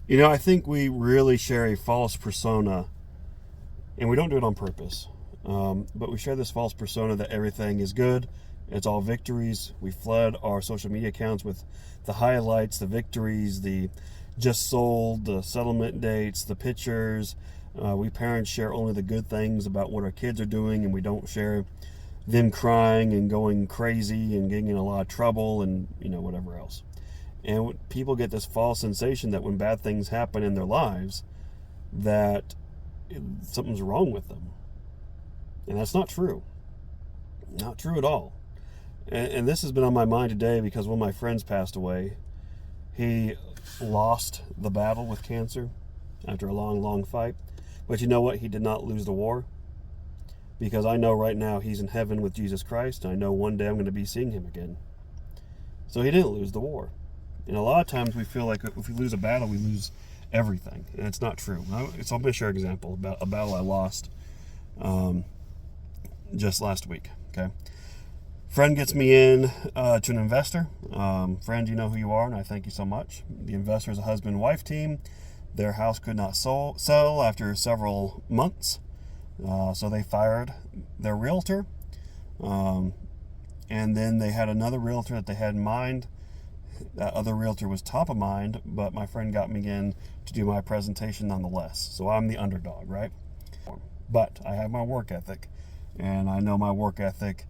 I think we really share a false persona, and we don't do it on purpose. But we share this false persona that everything is good, it's all victories. We flood our social media accounts with the highlights, the victories, the just sold, the settlement dates, the pictures. We parents share only the good things about what our kids are doing, and we don't share them crying and going crazy and getting in a lot of trouble and whatever else. And people get this false sensation that when bad things happen in their lives, that something's wrong with them. And that's not true. Not true at all. And this has been on my mind today because one of my friends passed away. He lost the battle with cancer after a long, long fight. But you know what? He did not lose the war. Because I know right now he's in heaven with Jesus Christ. And I know one day I'm going to be seeing him again. So he didn't lose the war. And a lot of times we feel like if we lose a battle, we lose everything. And it's not true. So I'm going to share an example about a battle I lost just last week. Okay. Friend gets me in to an investor. Friend, you know who you are, and I thank you so much. The investor is a husband-wife team. Their house could not sell after several months, so they fired their realtor. And then they had another realtor that they had in mind. That other realtor was top of mind, but my friend got me in to do my presentation nonetheless. So I'm the underdog, right? But I have my work ethic, and I know my work ethic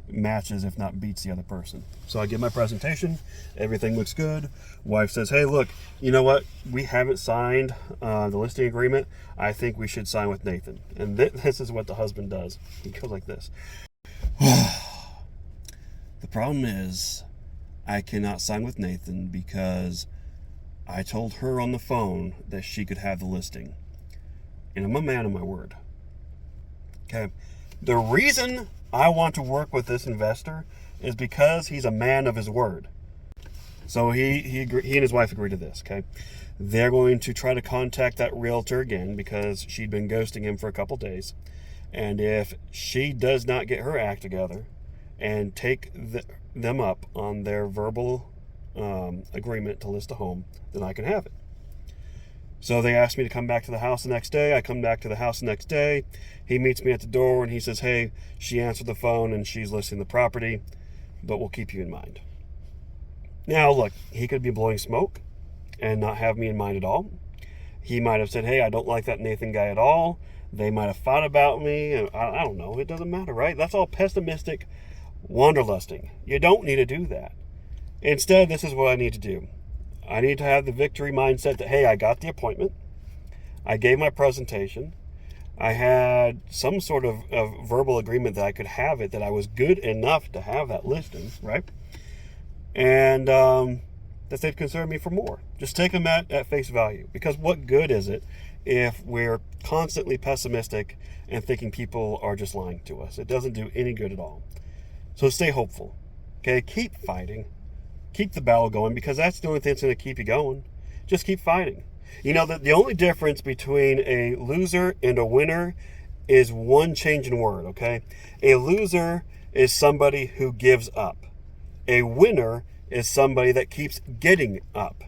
matches, if not beats, the other person. So I give my presentation. Everything looks good. Wife says, hey, look, you know what? We haven't signed the listing agreement. I think we should sign with Nathan. And this is what the husband does. He goes like this. The problem is I cannot sign with Nathan because I told her on the phone that she could have the listing. And I'm a man of my word. Okay. The reason I want to work with this investor is because he's a man of his word. So he and his wife agreed to this, okay? They're going to try to contact that realtor again because she'd been ghosting him for a couple days. And if she does not get her act together and take them up on their verbal agreement to list a home, then I can have it. So they asked me to come back to the house the next day. I come back to the house the next day. He meets me at the door and he says, hey, she answered the phone and she's listing the property, but we'll keep you in mind. Now, look, he could be blowing smoke and not have me in mind at all. He might have said, hey, I don't like that Nathan guy at all. They might have thought about me. And I don't know. It doesn't matter, right? That's all pessimistic wanderlusting. You don't need to do that. Instead, this is what I need to do. I need to have the victory mindset that, hey, I got the appointment. I gave my presentation. I had some sort of verbal agreement that I could have it, that I was good enough to have that listing, right? And that they'd consider me for more. Just take them at face value. Because what good is it if we're constantly pessimistic and thinking people are just lying to us? It doesn't do any good at all. So stay hopeful. Okay, keep fighting. Keep the battle going because that's the only thing that's going to keep you going. Just keep fighting. You know, the only difference between a loser and a winner is one change in word, okay? A loser is somebody who gives up. A winner is somebody that keeps getting up.